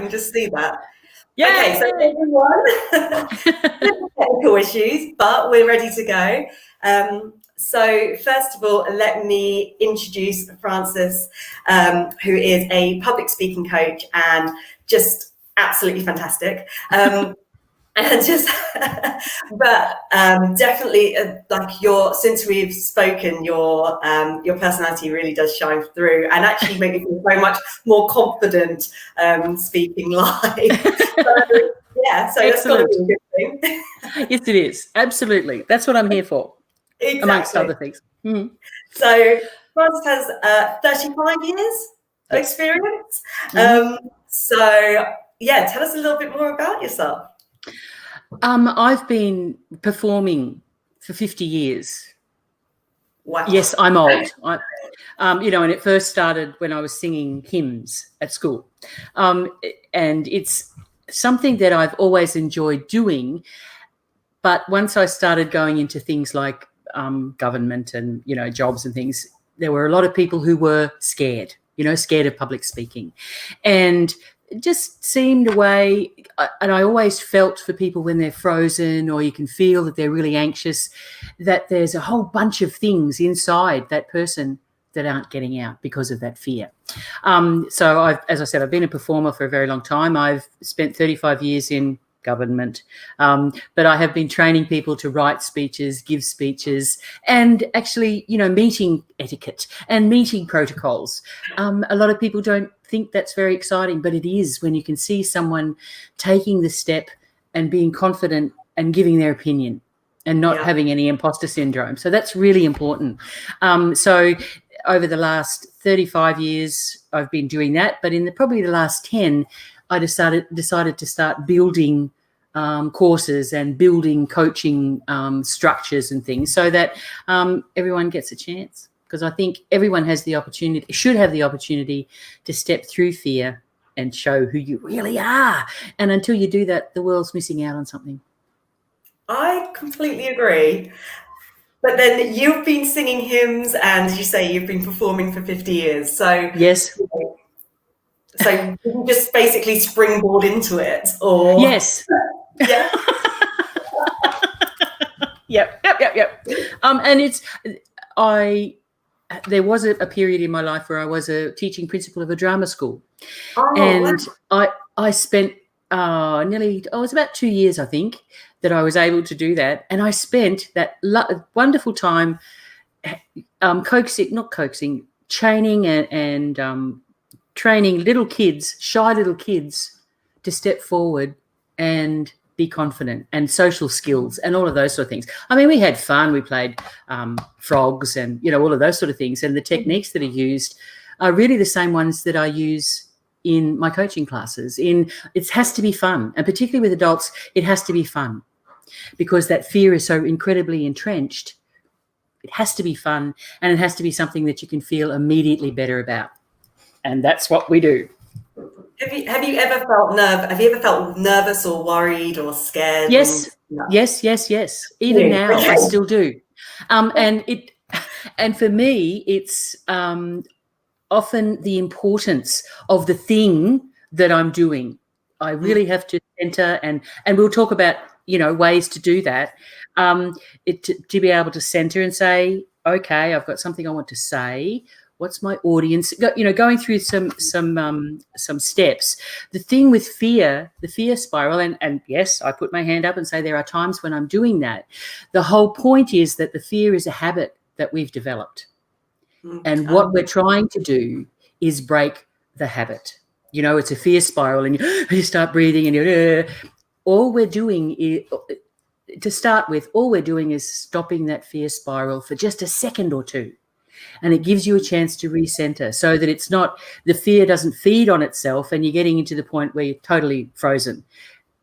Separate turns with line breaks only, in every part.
can just see that.
Yeah.
Okay, so everyone, technical issues, but we're ready to go. So first of all, let me introduce Frances, who is a public speaking coach and just absolutely fantastic. And just, but definitely, since we've spoken, your personality really does shine through, and actually make me feel so much more confident speaking live. So that's got to be a good thing.
Yes, it is. Absolutely, that's what I'm here for,
exactly.
amongst other things.
Mm-hmm. So Frances has 35 years of experience. Mm-hmm. Tell us a little bit more about yourself.
I've been performing for 50 years.
Wow.
Yes, I'm old. And it first started when I was singing hymns at school. And it's something that I've always enjoyed doing. But once I started going into things like government and, jobs and things, there were a lot of people who were scared of public speaking. And it just seemed a way, and I always felt for people when they're frozen or you can feel that they're really anxious, that there's a whole bunch of things inside that person that aren't getting out because of that fear. So as I said, I've been a performer for a very long time. I've spent 35 years in government, but I have been training people to write speeches, give speeches, and actually, meeting etiquette and meeting protocols. A lot of people don't think that's very exciting, but it is when you can see someone taking the step and being confident and giving their opinion and not having any imposter syndrome. So that's really important. So over the last 35 years, I've been doing that, but in probably the last 10, I decided to start building courses and building coaching structures and things so that everyone gets a chance. Because I think everyone should have the opportunity to step through fear and show who you really are. And until you do that, the world's missing out on something.
I completely agree. But then you've been singing hymns and you say you've been performing for 50 years. So
yes.
So you just basically springboard into it, or
yes,
yeah,
yep. And there was a period in my life where I was a teaching principal of a drama school, and wow. I spent it was about 2 years, I think, that I was able to do that, and I spent that wonderful time training and training shy little kids to step forward and be confident, and social skills and all of those sort of things. I mean, we had fun. We played frogs and, all of those sort of things. And the techniques that are used are really the same ones that I use in my coaching classes. It has to be fun. And particularly with adults, it has to be fun because that fear is so incredibly entrenched. It has to be fun, and it has to be something that you can feel immediately better about. And that's what we do.
Have you ever felt nervous or worried or scared?
Yes. Even now, I still do. And for me, it's often the importance of the thing that I'm doing. I really have to center, and we'll talk about ways to do that. To be able to center and say, okay, I've got something I want to say. What's my audience? Going through some steps. The thing with fear, the fear spiral, and yes, I put my hand up and say there are times when I'm doing that. The whole point is that the fear is a habit that we've developed. And what we're trying to do is break the habit. It's a fear spiral, and you start breathing, and all we're doing is, to start with, stopping that fear spiral for just a second or two. And it gives you a chance to recenter so that it's not, the fear doesn't feed on itself and you're getting into the point where you're totally frozen.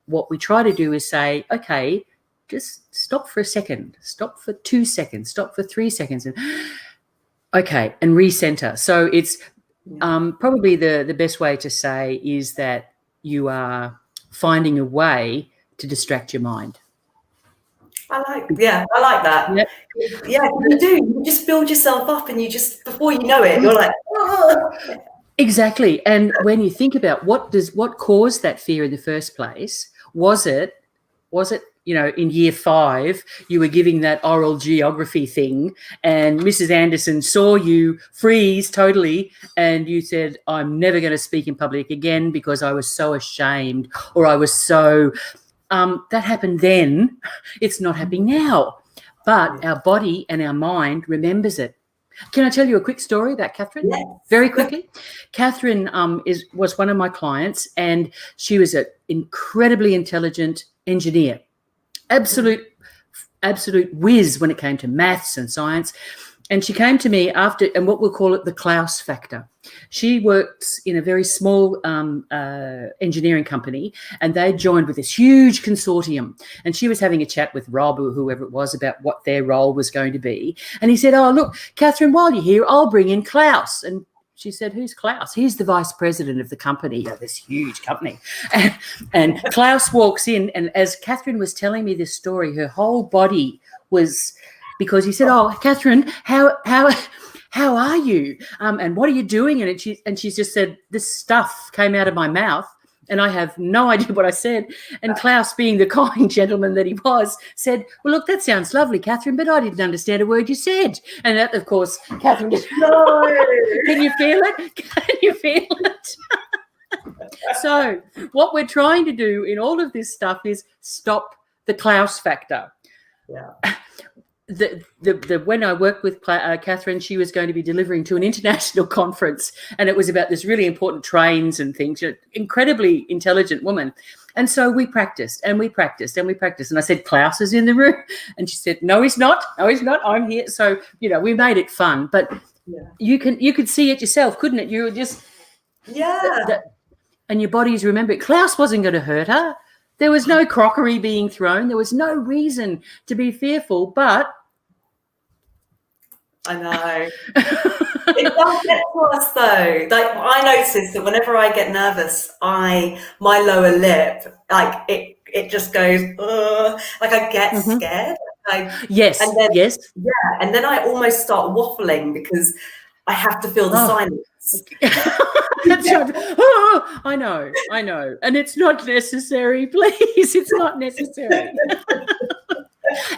What we try to do is say, okay, just stop for a second, stop for 2 seconds, stop for 3 seconds, and recenter. So it's probably the best way to say is that you are finding a way to distract your mind.
I like that. Yep. Yeah, you do. You just build yourself up, and you just, before you know it, you're like, oh.
Exactly. And when you think about what caused that fear in the first place, was it, in year 5, you were giving that oral geography thing and Mrs. Anderson saw you freeze totally and you said, I'm never going to speak in public again because I was so ashamed, or I was so, that happened then. It's not happening now. But our body and our mind remembers it. Can I tell you a quick story about Catherine?
Yes.
Very quickly. Catherine was one of my clients, and she was an incredibly intelligent engineer, absolute whiz when it came to maths and science. And she came to me after, and what we'll call it the Klaus factor. She works in a very small engineering company, and they joined with this huge consortium. And she was having a chat with Rob or whoever it was about what their role was going to be. And he said, oh, look, Catherine, while you're here, I'll bring in Klaus. And she said, who's Klaus? He's the vice president of the company, of this huge company. And Klaus walks in, and as Catherine was telling me this story, her whole body was, because he said, oh, Catherine, how are you? And what are you doing? And she just said, this stuff came out of my mouth and I have no idea what I said. And Klaus, being the kind gentleman that he was, said, well, look, that sounds lovely, Catherine, but I didn't understand a word you said. And that, of course, Catherine just, no. Can you feel it? Can you feel it? So what we're trying to do in all of this stuff is stop the Klaus factor.
Yeah.
When I worked with Catherine, she was going to be delivering to an international conference, and it was about this really important trains and things. Incredibly intelligent woman. And so we practiced and we practiced and we practiced. And I said, Klaus is in the room. And she said, no, he's not. No, he's not. I'm here. So, we made it fun. But you could see it yourself, couldn't it? You were just, and your body's remembered. Klaus wasn't going to hurt her. There was no crockery being thrown. There was no reason to be fearful, but
I know. It does get to us though. Like, I notice that whenever I get nervous, my lower lip, like it just goes, like I get scared.
Yes.
And then,
yes.
Yeah. And then I almost start waffling because I have to feel the silence.
That's right. Oh, I know. And it's not necessary, please. It's not necessary.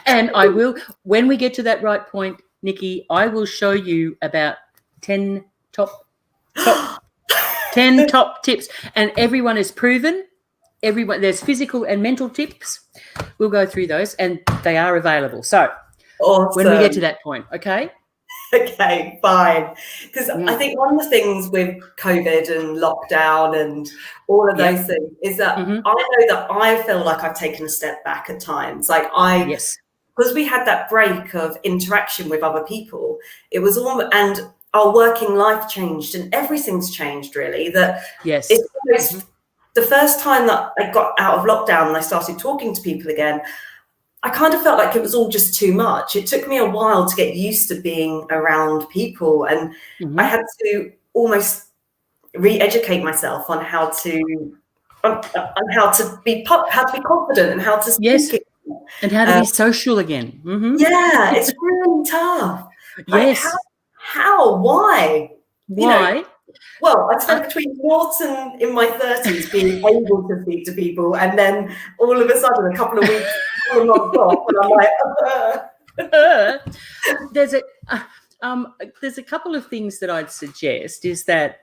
And I will, when we get to that right point, Nikki, I will show you about 10 top 10 top tips, and everyone is proven. There's physical and mental tips. We'll go through those, and they are available. So
awesome.
When we get to that point, okay?
Okay, fine. Because I think one of the things with COVID and lockdown and all of those things is that I know that I feel like I've taken a step back at times. Like because we had that break of interaction with other people, it was all, and our working life changed and everything's changed really. It's almost the first time that I got out of lockdown and I started talking to people again, I kind of felt like it was all just too much. It took me a while to get used to being around people, and I had to almost re-educate myself on how to be confident and how to speak
and how to be social again.
Yeah, it's really tough.
Yes.
Like, how? Why?
Why?
Well, I spent between noughts and in my 30s being able to speak to people, and then all of a sudden, a couple of weeks, I'm not off, and I'm like,
there's a couple of things that I'd suggest is that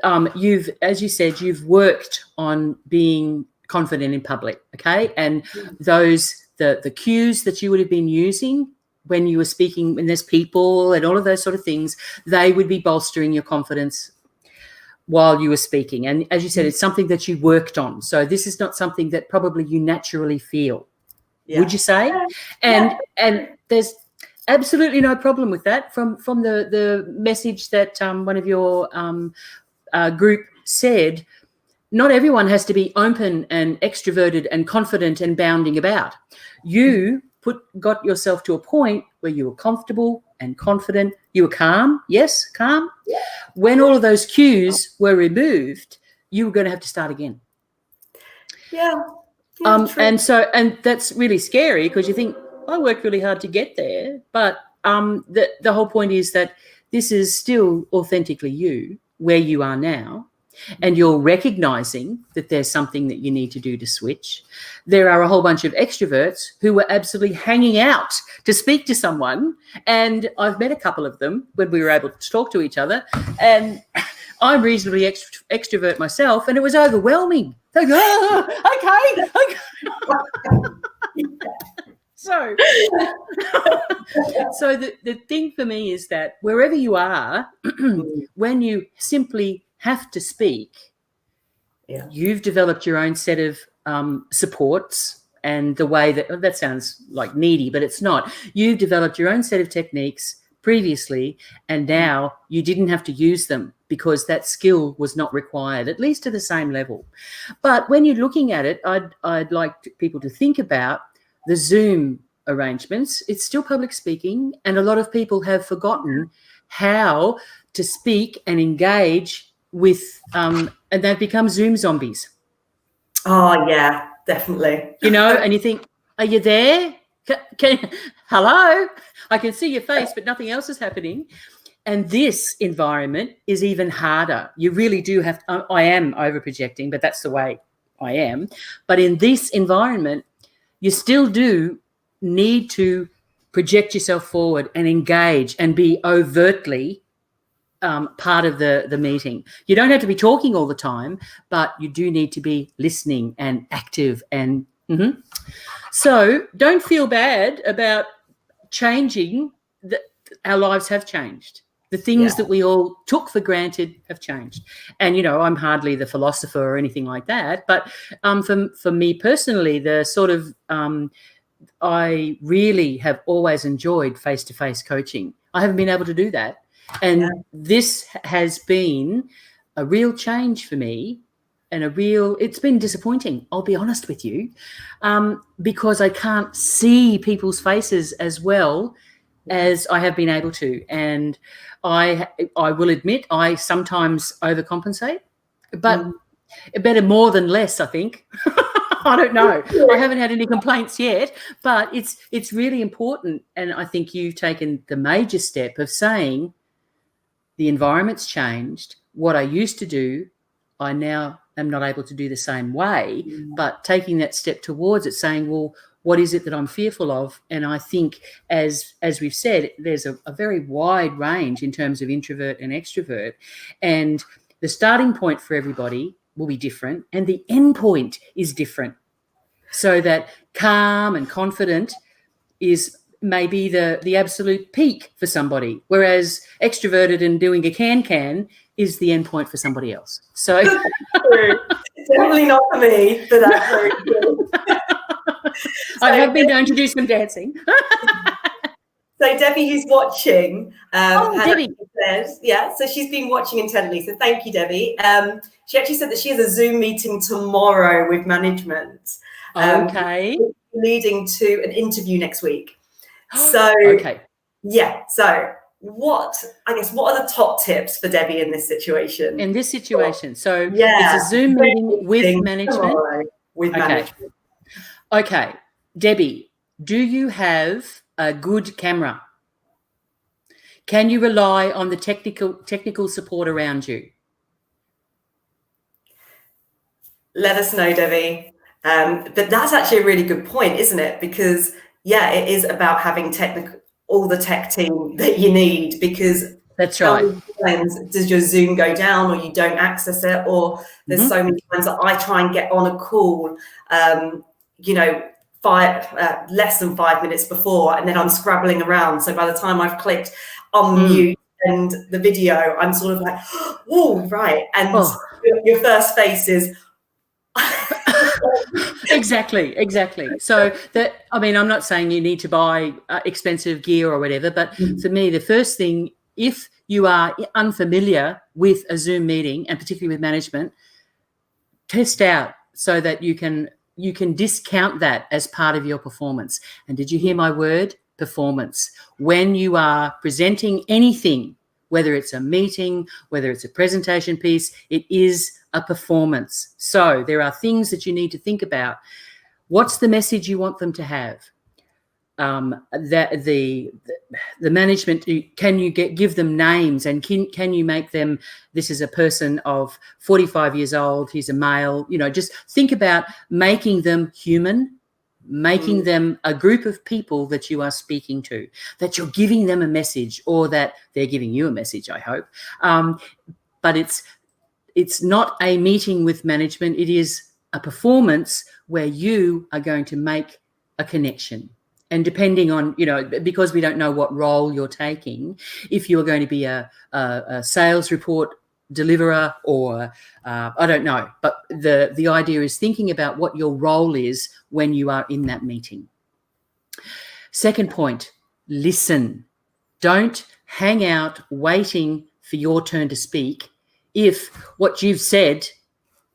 as you said, you've worked on being confident in public, okay? And the cues that you would have been using when you were speaking, when there's people and all of those sort of things, they would be bolstering your confidence while you were speaking. And as you said, it's something that you worked on. So this is not something that probably you naturally feel, would you say? And there's absolutely no problem with that. From the message that one of your group said, not everyone has to be open and extroverted and confident and bounding about. You got yourself to a point where you were comfortable and confident. You were calm. Yes, calm.
Yeah.
When all of those cues were removed, you were going to have to start again.
Yeah.
And that's really scary because you think, I worked really hard to get there. But the whole point is that this is still authentically you. where you are now, and you're recognizing that there's something that you need to do to switch. There are a whole bunch of extroverts who were absolutely hanging out to speak to someone, and I've met a couple of them when we were able to talk to each other, and I'm reasonably extrovert myself, and it was overwhelming. Like, okay. So the thing for me is that wherever you are, when you simply have to speak, you've developed your own set of supports, and the way that sounds like needy, but it's not. You've developed your own set of techniques previously, and now you didn't have to use them because that skill was not required, at least to the same level. But when you're looking at it, I'd like people to think about the Zoom arrangements. It's still public speaking, and a lot of people have forgotten how to speak and engage with, and they've become Zoom zombies.
Oh, yeah, definitely.
And you think, are you there? Hello? I can see your face, but nothing else is happening. And this environment is even harder. You really do have, I am over projecting, but that's the way I am. But in this environment, you still do need to project yourself forward and engage and be overtly part of the meeting. You don't have to be talking all the time, but you do need to be listening and active. And so don't feel bad about changing. Our lives have changed. The things that we all took for granted have changed. And, I'm hardly the philosopher or anything like that. But for me personally, the sort of I really have always enjoyed face-to-face coaching. I haven't been able to do that. And this has been a real change for me, and it's been disappointing, I'll be honest with you, because I can't see people's faces as well as I have been able to. And I will admit I sometimes overcompensate, but better more than less, I think. I don't know. I haven't had any complaints yet, but it's really important. And I think you've taken the major step of saying the environment's changed. What I used to do, I now am not able to do the same way, but taking that step towards it, saying, well, what is it that I'm fearful of? And I think, as we've said, there's a very wide range in terms of introvert and extrovert. And the starting point for everybody will be different, and the end point is different. So that calm and confident is maybe the absolute peak for somebody, whereas extroverted and doing a can is the end point for somebody else. So
definitely not for me, but that's very good.
I have been known to do some dancing.
So Debbie, who's watching,
Debbie.
So she's been watching intently. So thank you, Debbie. She actually said that she has a Zoom meeting tomorrow with management.
Okay.
Leading to an interview next week. So
okay.
Yeah. So what are the top tips for Debbie in this situation?
So it's a Zoom meeting with management.
Management.
Okay. Debbie, do you have a good camera? Can you rely on the technical support around you?
Let us know, Debbie. But that's actually a really good point, isn't it? Because it is about having all the tech team that you need, because
that's right.
How many times does your Zoom go down, or you don't access it, or there's so many times that I try and get on a call, less than 5 minutes before, and then I'm scrabbling around. So by the time I've clicked on mute and the video, I'm sort of like, oh, right. And your first face is,
Exactly. So I'm not saying you need to buy expensive gear or whatever, but for me, the first thing, if you are unfamiliar with a Zoom meeting, and particularly with management, test out so that you can discount that as part of your performance. And did you hear my word? Performance. When you are presenting anything, whether it's a meeting, whether it's a presentation piece, it is a performance. So there are things that you need to think about. What's the message you want them to have? that the management, can you give them names, and can you make them, this is a person of 45 years old, he's a male, just think about making them human, making them a group of people that you are speaking to, that you're giving them a message, or that they're giving you a message, I hope. But it's not a meeting with management. It is a performance where you are going to make a connection. And depending on, because we don't know what role you're taking, if you're going to be a sales report deliverer, or I don't know, but the idea is thinking about what your role is when you are in that meeting. Second point, listen. Don't hang out waiting for your turn to speak if what you've said,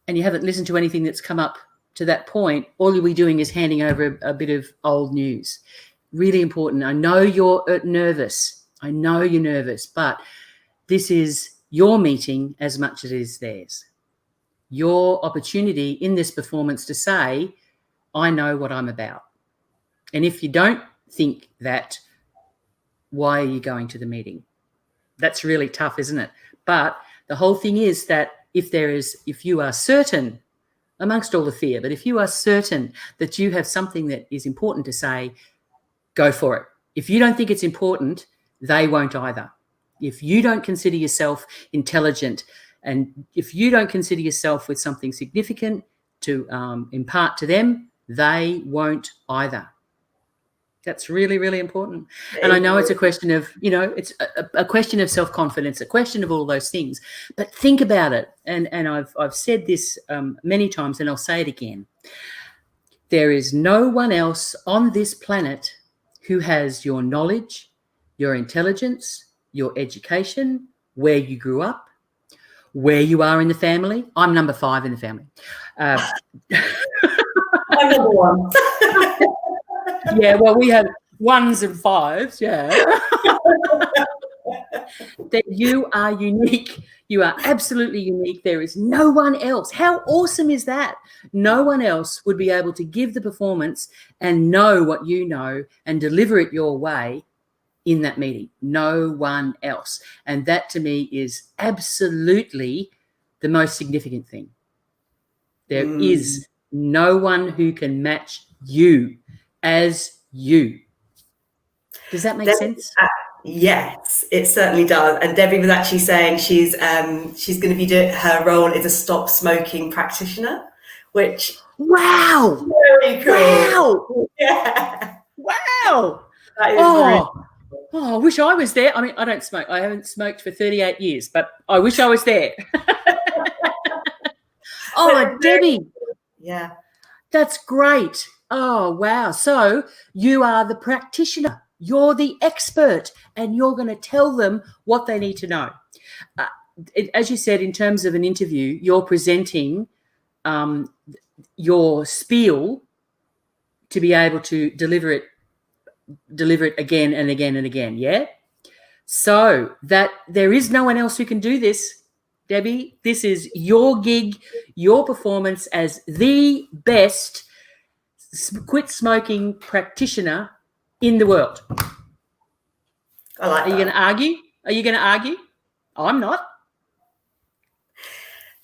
and you haven't listened to anything that's come up to that point, all you'll be doing is handing over a bit of old news. Really important. I know you're nervous. I know you're nervous, but this is your meeting as much as it is theirs. Your opportunity in this performance to say, I know what I'm about. And if you don't think that, why are you going to the meeting? That's really tough, isn't it? But the whole thing is that if you are certain, amongst all the fear, but if you are certain that you have something that is important to say, go for it. If you don't think it's important, they won't either. If you don't consider yourself intelligent, and if you don't consider yourself with something significant to impart to them, they won't either. That's really, really important. And I know it's a question of, it's a question of self-confidence, a question of all those things. But think about it. And I've said this many times, and I'll say it again. There is no one else on this planet who has your knowledge, your intelligence, your education, where you grew up, where you are in the family. I'm number 5 in the family.
I'm number 1.
Yeah, well, we have 1s and 5s, yeah. That you are unique. You are absolutely unique. There is no one else. How awesome is that? No one else would be able to give the performance and know what you know and deliver it your way in that meeting. No one else. And that to me is absolutely the most significant thing. There is no one who can match you as you. Does that make sense?
Yes, it certainly does. And Debbie was actually saying she's going to be doing, her role is a stop smoking practitioner, which
wow,
very cool.
Wow,
yeah,
wow.
That is really
I wish I was there. I mean, I don't smoke. I haven't smoked for 38 years, but I wish I was there. Oh, Debbie.
Yeah.
That's great. Oh, wow. So you are the practitioner. You're the expert, and you're going to tell them what they need to know. As you said, in terms of an interview, you're presenting your spiel to be able to deliver it again and again and again, yeah? So that there is no one else who can do this, Debbie. This is your gig, your performance as the best quit smoking practitioner in the world.
I like that.
Are you going to argue? Are you going to argue? I'm not.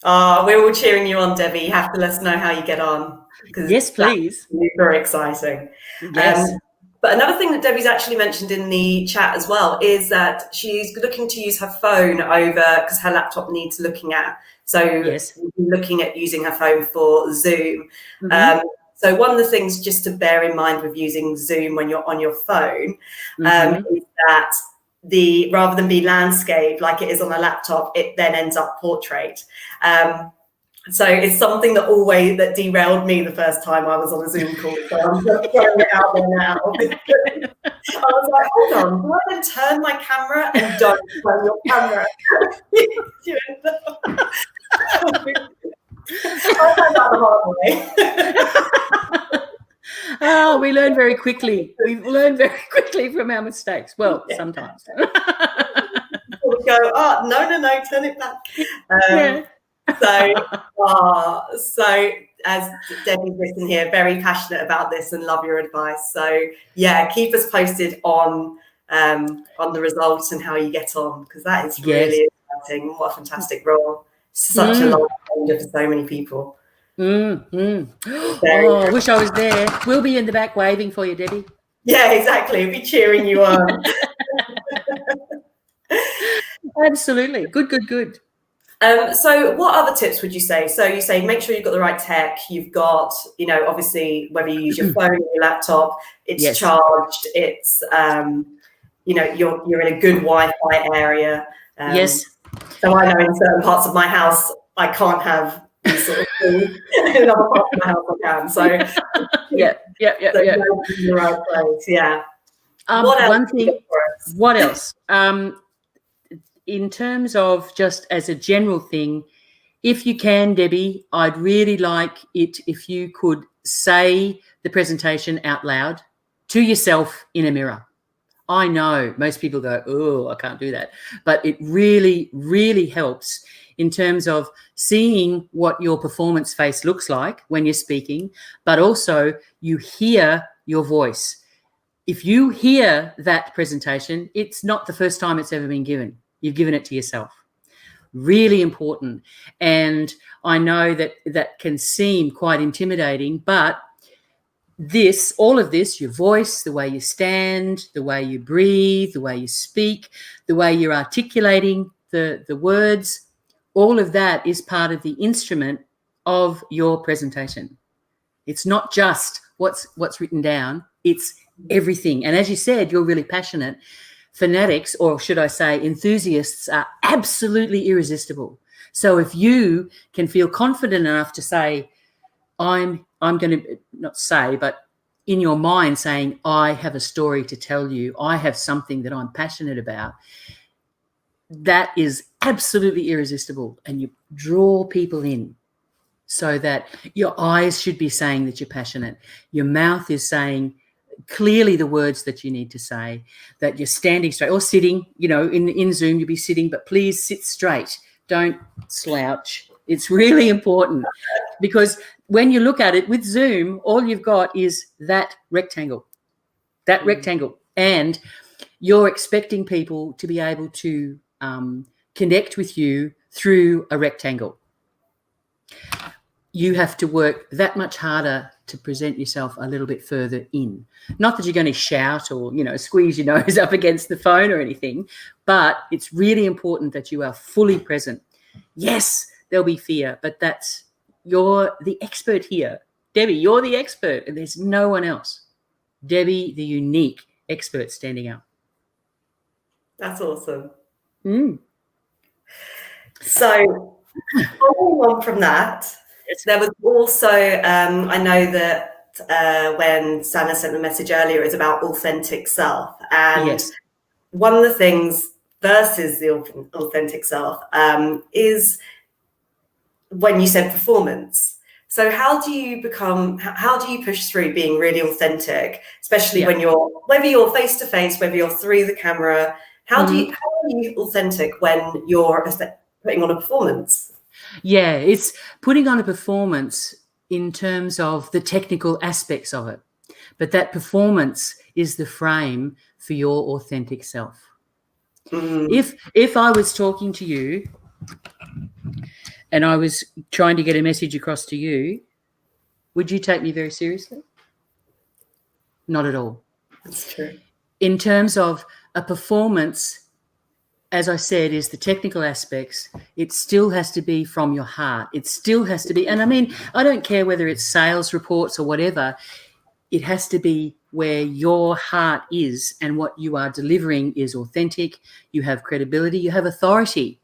We're all cheering you on, Debbie. You have to let us know how you get on.
Yes, please.
Super exciting.
Yes.
But another thing that Debbie's actually mentioned in the chat as well is that she's looking to use her phone over, because her laptop needs looking at. So
yes.
Looking at using her phone for Zoom. Mm-hmm. So one of the things just to bear in mind with using Zoom when you're on your phone is that rather than be landscape like it is on a laptop, it then ends up portrait. So it's something that derailed me the first time I was on a Zoom call. So I'm just throwing it out there now. I was like, hold on, do I then turn my camera and don't turn your camera? I found out the hard way.
Oh, we learn very quickly. We learn very quickly from our mistakes. Well, sometimes.
We go, no, turn it back. So as Debbie's written here, very passionate about this and love your advice. So yeah, keep us posted on the results and how you get on, because that is really exciting. What a fantastic role. Such a life changer for so many people.
Oh, I wish I was there. We'll be in the back waving for you, Debbie.
Yeah, exactly. We'll be cheering you on.
Absolutely. Good.
So what other tips would you say? So you say make sure you've got the right tech. You've got, obviously whether you use your phone or your laptop, it's charged. It's, you're in a good Wi-Fi area.
Yes.
So I know in certain parts of my house, I can't have these sort of things. In other parts of my house, I can. So
yeah.
In the right place. Yeah.
What else? In terms of just as a general thing, if you can, Debbie, I'd really like it if you could say the presentation out loud to yourself in a mirror. I know most people go, oh, I can't do that. But it really, really helps in terms of seeing what your performance face looks like when you're speaking, but also you hear your voice. If you hear that presentation, it's not the first time it's ever been given. You've given it to yourself. Really important. And I know that can seem quite intimidating, but all of this, your voice, the way you stand, the way you breathe, the way you speak, the way you're articulating the words, all of that is part of the instrument of your presentation. It's not just what's written down, it's everything. And as you said, you're really passionate. Fanatics, or should I say enthusiasts, are absolutely irresistible. So if you can feel confident enough to say, I'm going to not say, but in your mind saying, I have a story to tell you, I have something that I'm passionate about, that is absolutely irresistible. And you draw people in so that your eyes should be saying that you're passionate. Your mouth is saying clearly the words that you need to say, that you're standing straight or sitting, in Zoom, you'll be sitting, but please sit straight. Don't slouch. It's really important because when you look at it with Zoom, all you've got is that rectangle, and you're expecting people to be able to connect with you through a rectangle. You have to work that much harder to present yourself a little bit further in. Not that you're going to shout or, squeeze your nose up against the phone or anything, but it's really important that you are fully present. Yes, there'll be fear, but you're the expert here. Debbie, you're the expert and there's no one else. Debbie, the unique expert standing up.
That's awesome. So following on from that, there was also, I know that when Sana sent the message earlier, it was about authentic self. And one of the things versus the authentic self is when you said performance. So how do you push through being really authentic, especially whether you're face to face, whether you're through the camera, how are you authentic when you're putting on a performance?
Yeah, it's putting on a performance in terms of the technical aspects of it. But that performance is the frame for your authentic self. If I was talking to you and I was trying to get a message across to you, would you take me very seriously? Not at all.
That's true.
In terms of a performance, as I said, is the technical aspects. It still has to be from your heart. It still has to be, and I mean, I don't care whether it's sales reports or whatever, it has to be where your heart is and what you are delivering is authentic. You have credibility, you have authority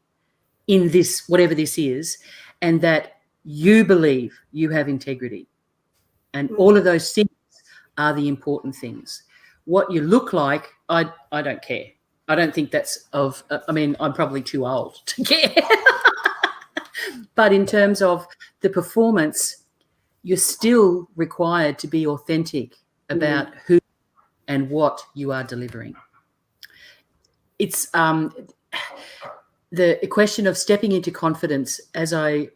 in this, whatever this is, and that you believe you have integrity. And all of those things are the important things. What you look like, I don't care. I don't think that's I'm probably too old to care. But in terms of the performance, you're still required to be authentic about who and what you are delivering. It's the question of stepping into confidence, as I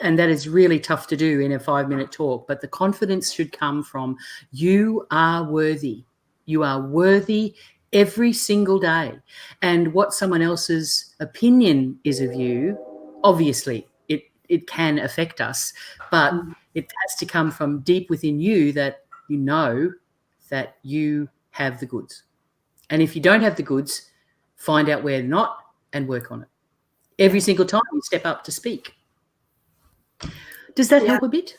and that is really tough to do in a 5-minute talk, but the confidence should come from you are worthy. You are worthy every single day. And what someone else's opinion is of you, obviously it can affect us, but it has to come from deep within you, that you know that you have the goods. And if you don't have the goods, find out where not and work on it. Every single time you step up to speak. Does that help a bit?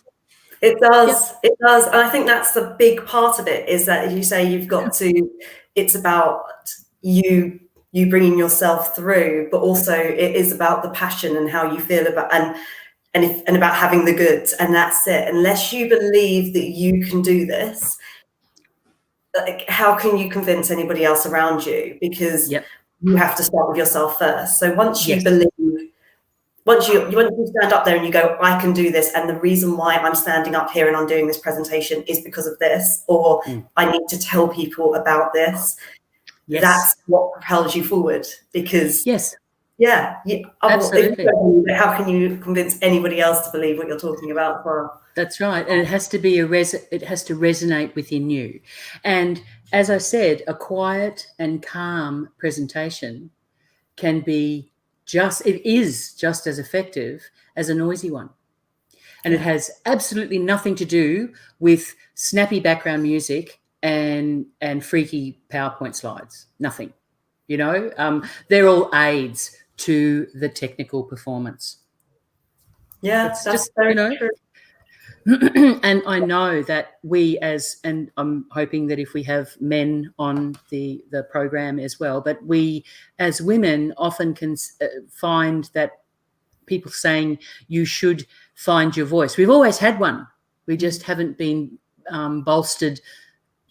It does. Yep. It does. And I think that's the big part of it, is that, as you say, you've got to, it's about you bringing yourself through, but also it is about the passion and how you feel about, and about having the goods. And that's it. Unless you believe that you can do this, like, how can you convince anybody else around you? Because you have to start with yourself first. So once you believe, once you stand up there and you go, I can do this, and the reason why I'm standing up here and I'm doing this presentation is because of this, or I need to tell people about this. That's what propels you forward. Because
absolutely.
How can you convince anybody else to believe what you're talking about? Well,
that's right. And it has to be it has to resonate within you. And as I said, a quiet and calm presentation can be it is just as effective as a noisy one. And it has absolutely nothing to do with snappy background music and freaky PowerPoint slides. Nothing. You know, they're all aids to the technical performance.
Yeah,
it's just, you know, true. And I know that and I'm hoping that if we have men on the program as well, but we as women often can find that people saying you should find your voice. We've always had one. We just haven't been bolstered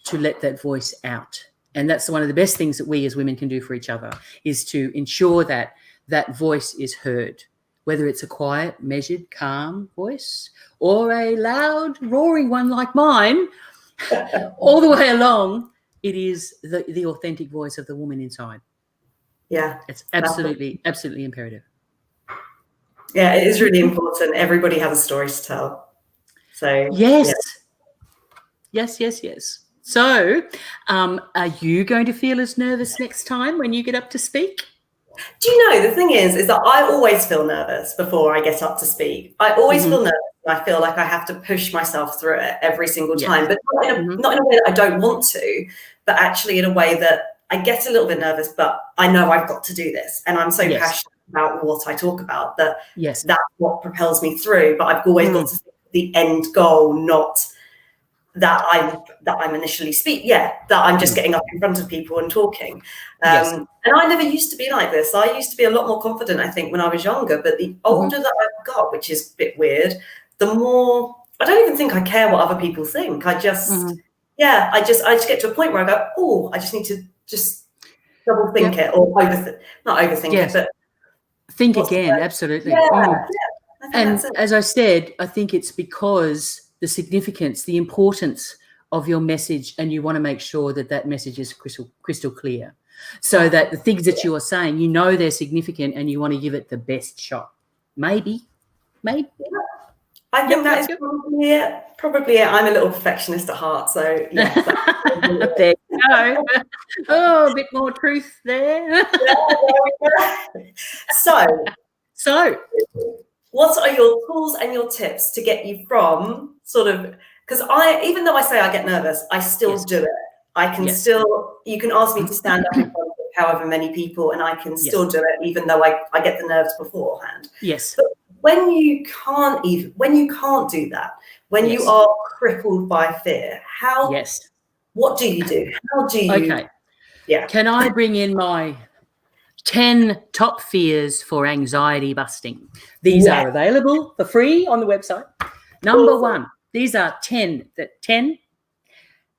to let that voice out. And that's one of the best things that we as women can do for each other, is to ensure that that voice is heard, whether it's a quiet, measured, calm voice or a loud, roaring one like mine. All the way along, it is the authentic voice of the woman inside.
Yeah.
It's absolutely imperative.
Yeah, it is really important. Everybody has a story to tell. So
yes. So, are you going to feel as nervous next time when you get up to speak?
Do you know, the thing is that I always feel nervous before I get up to speak. I always feel nervous. And I feel like I have to push myself through it every single time, but not in a way that I don't want to, but actually in a way that I get a little bit nervous, but I know I've got to do this. And I'm so passionate about what I talk about that that's what propels me through. But I've always got to think the end goal, not that I'm initially that I'm just getting up in front of people and talking. And I never used to be like this. I used to be a lot more confident, I think, when I was younger, but the older that I've got, which is a bit weird, the more, I don't even think I care what other people think. I just, I just get to a point where I go, oh, I just need to just double think it, or not overthink it, but
think again. Absolutely. And as I said, I think it's because the significance, the importance of your message, and you want to make sure that that message is crystal clear, so that the things that you are saying, you know, they're significant, and you want to give it the best shot. Maybe.
I think that is probably it. I'm a little perfectionist at heart, so yeah.
There you go. Oh, a bit more truth there. So.
What are your tools and your tips to get you from sort of, because even though I say I get nervous, I still do it. I can still, you can ask me to stand up in front of however many people and I can still do it, even though I get the nerves beforehand.
Yes.
But when you can't do that, when you are crippled by fear, what do you do? How do you?
Okay. Can I bring in my 10 top fears for anxiety busting? These are available for free on the website. Number 1, these are 10,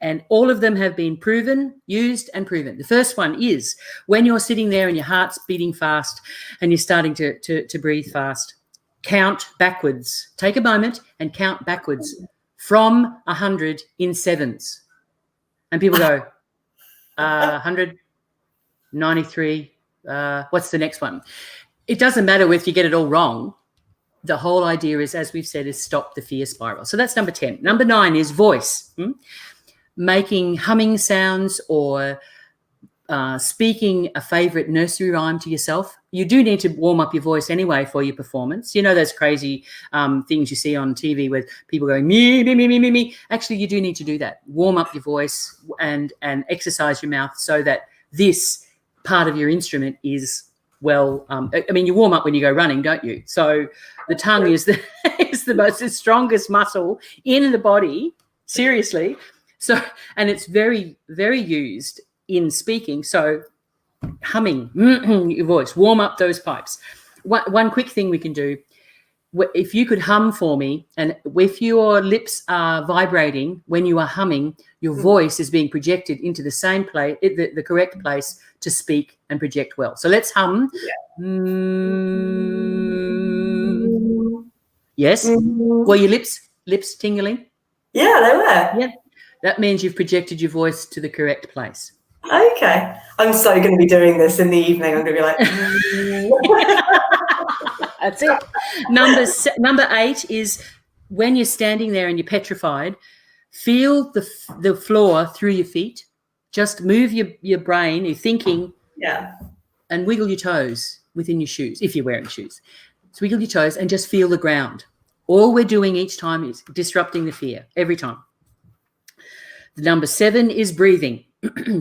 and all of them have been used and proven. The first one is when you're sitting there and your heart's beating fast and you're starting to breathe fast, count backwards. Take a moment and count backwards from 100 in sevens. And people go, 100, 93, what's the next one? It doesn't matter if you get it all wrong. the whole idea is, as we've said, is stop the fear spiral. So that's number 10. Number 9 is voice. Making humming sounds or speaking a favorite nursery rhyme to yourself. You do need to warm up your voice anyway for your performance. You know those crazy things you see on TV where people going me, me, me, me, me, me. Actually, you do need to do that. Warm up your voice and exercise your mouth so that this part of your instrument is well. I mean, you warm up when you go running, don't you? So the tongue is the strongest muscle in the body. Seriously. So, and it's very, very used in speaking. So humming your voice, warm up those pipes. One quick thing we can do, if you could hum for me, and if your lips are vibrating when you are humming, your voice is being projected into the same place, the correct place to speak and project well. So let's hum. Yes. Were your lips tingling?
Yeah, they were.
Yeah. That means you've projected your voice to the correct place.
Okay. I'm so going to be doing this in the evening. I'm going to be like,
That's it. Number 8 is when you're standing there and you're petrified, feel the floor through your feet. Just move your brain, your thinking, and wiggle your toes within your shoes, if you're wearing shoes. So wiggle your toes and just feel the ground. All we're doing each time is disrupting the fear, every time. The number 7 is breathing.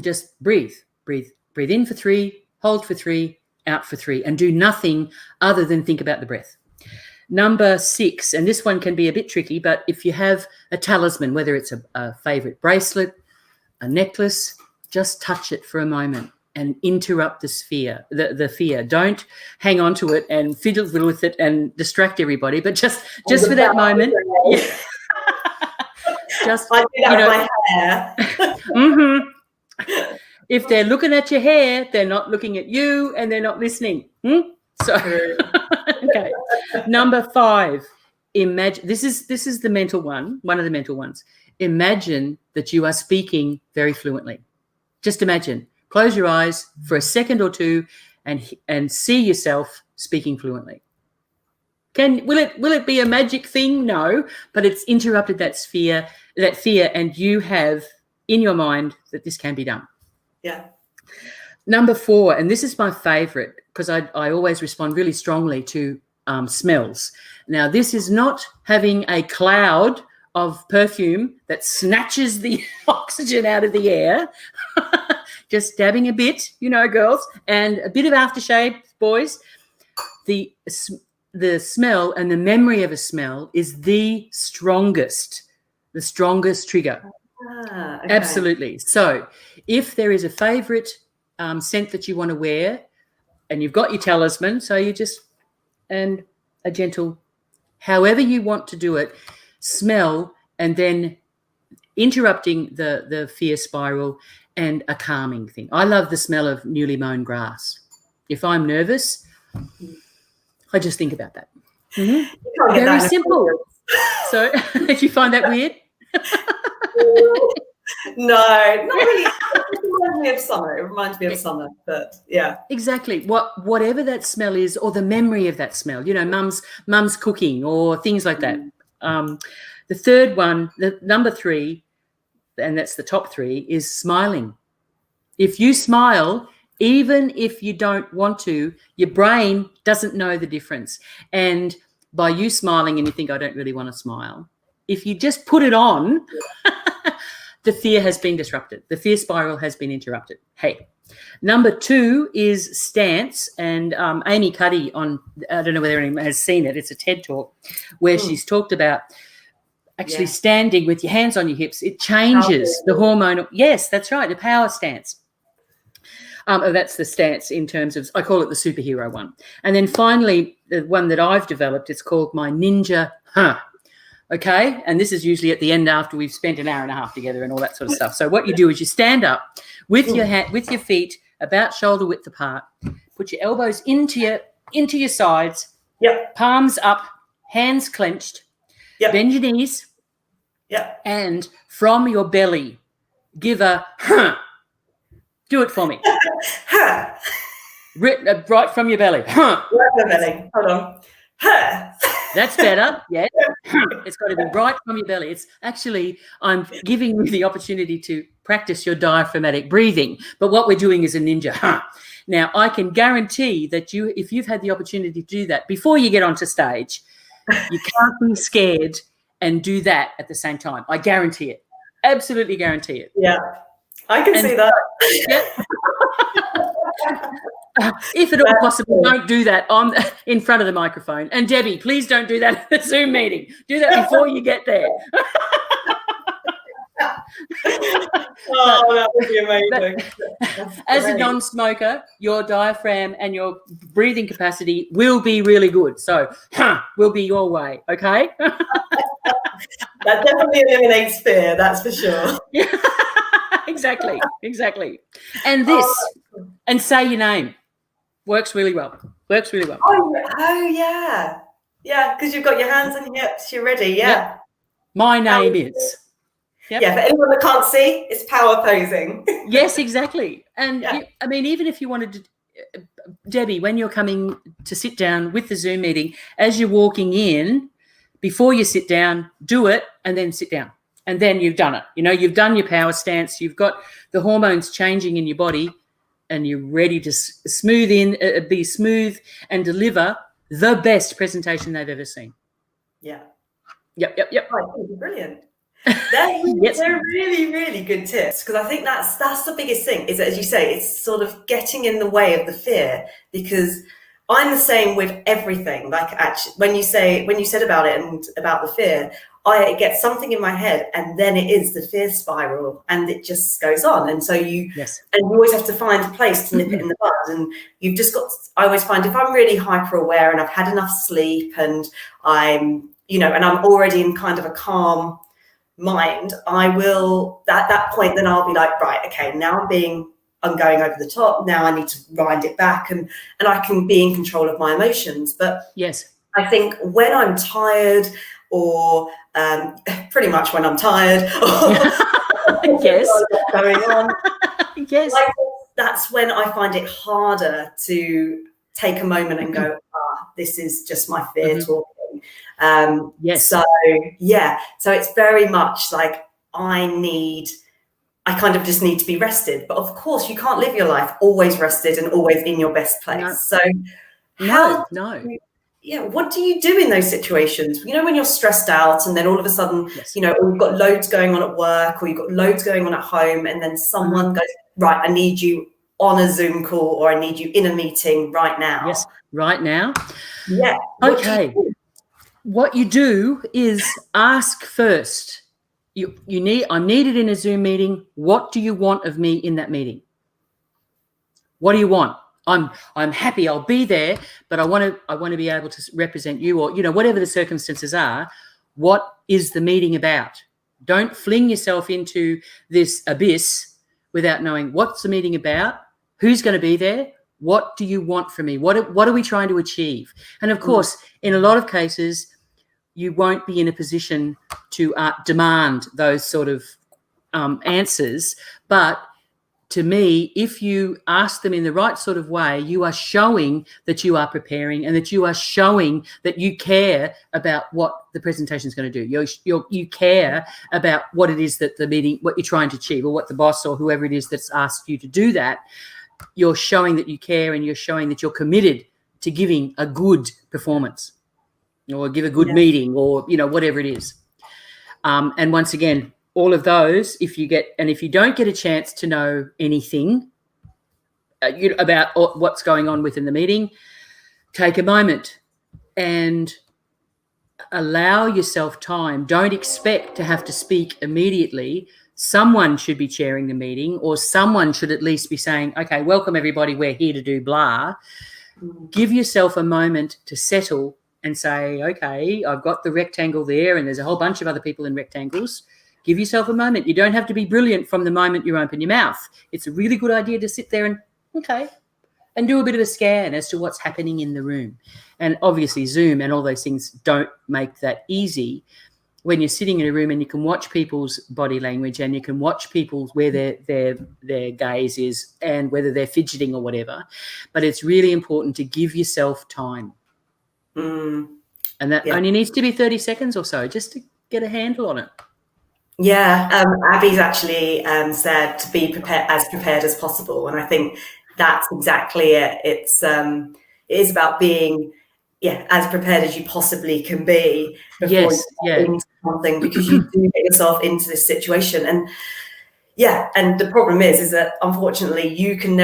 Just breathe in for 3, hold for 3, out for 3, and do nothing other than think about the breath. Number 6, and this one can be a bit tricky, but if you have a talisman, whether it's a favorite bracelet, a necklace, just touch it for a moment and interrupt the fear. Don't hang on to it and fiddle with it and distract everybody, but just for that moment. Yeah. Just,
I do that with my hair.
If they're looking at your hair, they're not looking at you and they're not listening. So, okay. Number 5, imagine, this is the mental one, one of the mental ones. Imagine that you are speaking very fluently. Just imagine. Close your eyes for a second or two and see yourself speaking fluently. Will it be a magic thing? No, but it's interrupted that fear, and you have in your mind that this can be done.
Yeah.
Number 4, and this is my favorite because I always respond really strongly to smells. Now, this is not having a cloud of perfume that snatches the oxygen out of the air. Just dabbing a bit, girls, and a bit of aftershave, boys. The smell and the memory of a smell is the strongest trigger.
Okay.
Absolutely. So if there is a favorite scent that you want to wear and you've got your talisman, so you just, and a gentle, however you want to do it, smell, and then interrupting the fear spiral and a calming thing. I love the smell of newly mown grass. If I'm nervous, I just think about that. Very simple. So did you find that weird?
No, not really. It reminds me of summer. It reminds me of summer, but yeah. Exactly.
Whatever that smell is, or the memory of that smell, mum's cooking or things like that. The third one, the number 3, and that's the top 3, is smiling. If you smile, even if you don't want to, your brain doesn't know the difference. And by you smiling and you think, I don't really want to smile, if you just put it on, the fear has been disrupted. The fear spiral has been interrupted. Hey. Number 2 is stance. And Amy Cuddy I don't know whether anyone has seen it, it's a TED Talk where she's talked about actually standing with your hands on your hips. It changes the hormonal. Yes, that's right, the power stance. That's the stance in terms of, I call it the superhero one. And then finally, the one that I've developed, it's called my ninja. Okay, and this is usually at the end after we've spent an hour and a half together and all that sort of stuff. So what you do is you stand up with your feet about shoulder width apart, put your elbows into your sides, palms up, hands clenched, bend your knees, and from your belly, give a do it for me. Right from your belly.
Right from your belly. Hold on.
That's better. Yeah. It's got to be right from your belly. It's actually, I'm giving you the opportunity to practice your diaphragmatic breathing. But what we're doing is a ninja. Now, I can guarantee that if you've had the opportunity to do that before you get onto stage, you can't be scared and do that at the same time. I guarantee it. Absolutely guarantee it.
Yeah, I can see that.
Yeah. If at all possible, don't do that on in front of the microphone. And Debbie, please don't do that at the Zoom meeting. Do that before you get there.
That would be amazing.
As a non-smoker, your diaphragm and your breathing capacity will be really good. So will be your way, okay?
That definitely eliminates fear, that's for sure.
Yeah. Exactly. And and say your name. Works really well.
Oh yeah. Yeah, because you've got your hands on your hips, you're ready, yeah.
Yep. My name is.
Yep. Yeah, for anyone that can't see, it's power posing.
Yes, exactly. And I mean, even if you wanted to, Debbie, when you're coming to sit down with the Zoom meeting, as you're walking in, before you sit down, do it and then sit down. And then you've done it. You've done your power stance. You've got the hormones changing in your body and you're ready to be smooth and deliver the best presentation they've ever seen.
Yeah.
Yep.
Oh, brilliant. They're really, really good tips, because I think that's the biggest thing, is that, as you say, it's sort of getting in the way of the fear, because I'm the same with everything. Like, actually, when you said about it and about the fear, I get something in my head and then it is the fear spiral and it just goes on. And so you always have to find a place to nip it in the bud. And you've just got, I always find, if I'm really hyper aware and I've had enough sleep and I'm, and I'm already in kind of a calm mind, I will, at that point, then I'll be like, right, okay, now I'm going over the top. Now I need to wind it back and I can be in control of my emotions. But
yes,
I think when I'm tired, or pretty much when I'm tired, or
yes,
going on,
yes,
that's when I find it harder to take a moment and go, this is just my fear talking.
Yes.
So it's very much like I kind of just need to be rested. But of course, you can't live your life always rested and always in your best place.
No.
So what do you do in those situations? When you're stressed out and then all of a sudden, or you've got loads going on at work or you've got loads going on at home, and then someone goes, right, I need you on a Zoom call, or I need you in a meeting right now.
Yes, right now.
Yeah.
Okay. What you do is ask first. I'm needed in a Zoom meeting. What do you want of me in that meeting? What do you want? I'm happy. I'll be there, but I want to be able to represent you, or whatever the circumstances are. What is the meeting about? Don't fling yourself into this abyss without knowing what's the meeting about, who's going to be there, what do you want from me, what are we trying to achieve? And of course, in a lot of cases, you won't be in a position to demand those sort of answers, but to me, if you ask them in the right sort of way, you are showing that you are preparing and that you are showing that you care about what the presentation is going to do. You care about what it is that the meeting, what you're trying to achieve, or what the boss or whoever it is that's asked you to do that. You're showing that you care, and you're showing that you're committed to giving a good performance, or give a good meeting, or whatever it is. And once again, all of those, if you don't get a chance to know anything about what's going on within the meeting, take a moment and allow yourself time. Don't expect to have to speak immediately. Someone should be chairing the meeting, or someone should at least be saying, okay, welcome everybody, we're here to do blah. Give yourself a moment to settle and say, okay, I've got the rectangle there and there's a whole bunch of other people in rectangles. Give yourself a moment. You don't have to be brilliant from the moment you open your mouth. It's a really good idea to sit there and do a bit of a scan as to what's happening in the room. And obviously Zoom and all those things don't make that easy. When you're sitting in a room and you can watch people's body language, and you can watch people's where their gaze is and whether they're fidgeting or whatever. But it's really important to give yourself time. And that only needs to be 30 seconds or so just to get a handle on it.
Yeah, Abby's actually said to be prepared as possible, and I think that's exactly it. It is about being as prepared as you possibly can be before you get into something, because you do get yourself into this situation. And and the problem is that unfortunately you can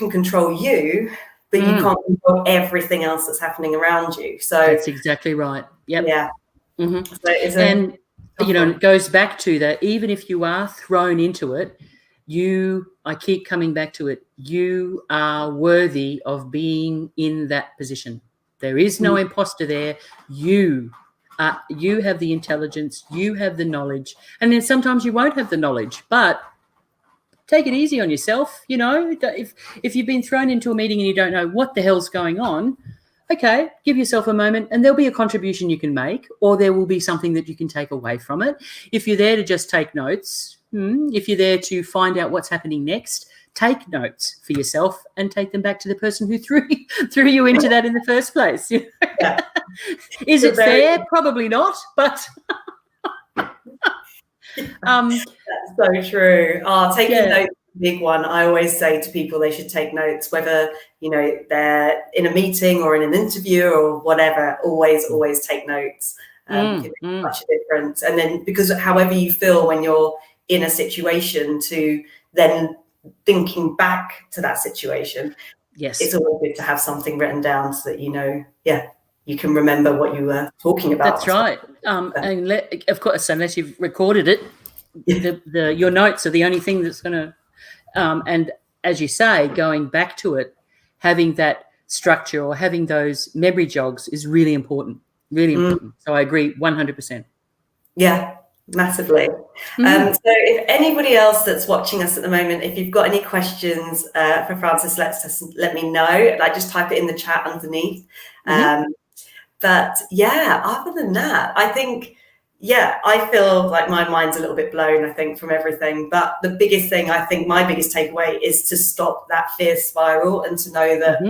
control you, but you can't control everything else that's happening around you. So
that's exactly right. Yep.
Yeah.
Mm-hmm.
So
and it goes back to that. Even if you are thrown into it, I keep coming back to it. You are worthy of being in that position. There is no imposter there. You have the intelligence. You have the knowledge. And then sometimes you won't have the knowledge, but take it easy on yourself. If you've been thrown into a meeting and you don't know what the hell's going on, okay, give yourself a moment, and there'll be a contribution you can make, or there will be something that you can take away from it. If you're there to just take notes, if you're there to find out what's happening next, take notes for yourself and take them back to the person who threw you into that in the first place. Is it fair? Probably not, but
that's so true. Taking notes is a big one. I always say to people they should take notes, whether they're in a meeting or in an interview or whatever. Always take notes. It makes such a difference. And then, because however you feel when you're in a situation, to then thinking back to that situation, it's always good to have something written down so that you can remember what you were talking about.
That's right. And of course, unless you've recorded it, your notes are the only thing that's going to, and as you say, going back to it, having that structure or having those memory jogs is really important, really important. So I agree 100%.
Yeah, massively. So if anybody else that's watching us at the moment, if you've got any questions for Frances, let me know. Just type it in the chat underneath. But other than that, I think, I feel like my mind's a little bit blown, I think, from everything. But the biggest thing, I think my biggest takeaway is to stop that fear spiral and to know that,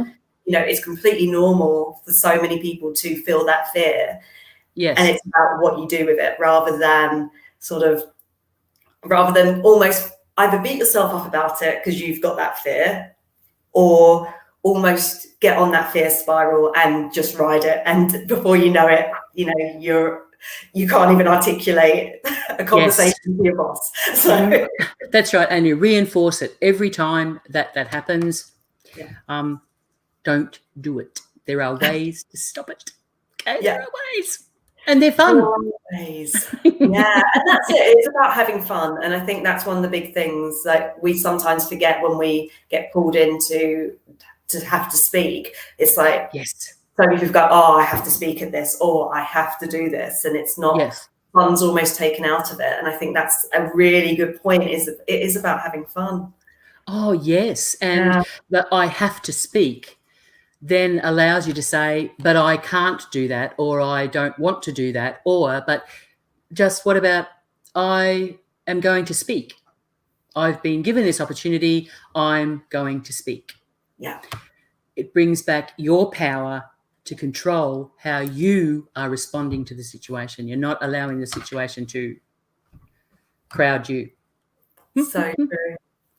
it's completely normal for so many people to feel that fear.
Yes.
And it's about what you do with it, rather than almost either beat yourself up about it because you've got that fear, or almost get on that fear spiral and just ride it. And before you know it, you can't even articulate a conversation with your boss. So
that's right. And you reinforce it every time that happens. Don't do it. There are ways to stop it. Okay, there are ways. And they're fun.
Always. And that's it. It's about having fun. And I think that's one of the big things that we sometimes forget when we get pulled into to have to speak. It's like, so you've got, I have to speak at this, or I have to do this, and it's not, fun's almost taken out of it. And I think that's a really good point, is it is about having fun.
Oh, yes. And that I have to speak then allows you to say, but I can't do that, or I don't want to do that, but just what about I am going to speak? I've been given this opportunity, I'm going to speak.
Yeah.
It brings back your power to control how you are responding to the situation. You're not allowing the situation to crowd you.
So true.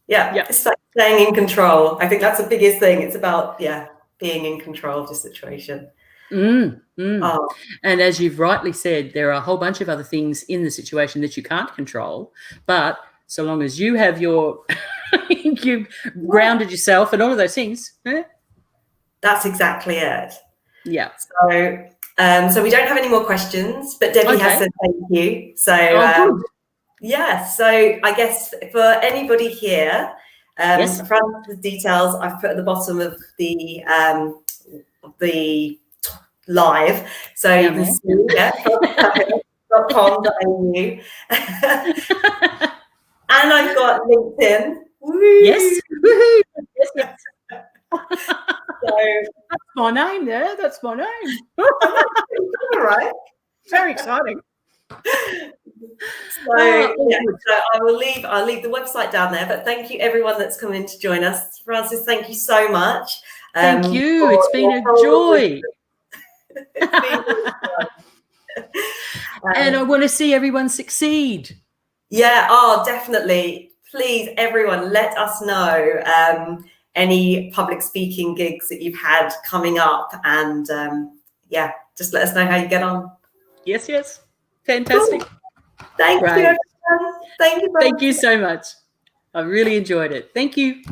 It's like staying in control. I think that's the biggest thing. It's about, being in control of the situation.
And as you've rightly said, there are a whole bunch of other things in the situation that you can't control, but so long as you have you've grounded yourself and all of those things.
That's exactly it.
Yeah.
So we don't have any more questions, but Debbie has said thank you. So so I guess for anybody here, from the details I've put at the bottom of the live, so you can see .com.au. And I've got LinkedIn. Woo!
Yes. Woo-hoo. Yes.
So
that's my name there. That's my name.
All right.
Very exciting.
So I'll leave the website down there. But thank you everyone that's come in to join us. Frances, thank you so much.
Thank you. It's been a joy.
It's been really fun.
And I want to see everyone succeed.
Yeah, oh, definitely. Please, everyone, let us know any public speaking gigs that you've had coming up, and yeah, just let us know how you get on.
Yes, yes. Fantastic.
Cool. Thank you, everyone. Thank you.
Thank you so much. I really enjoyed it. Thank you.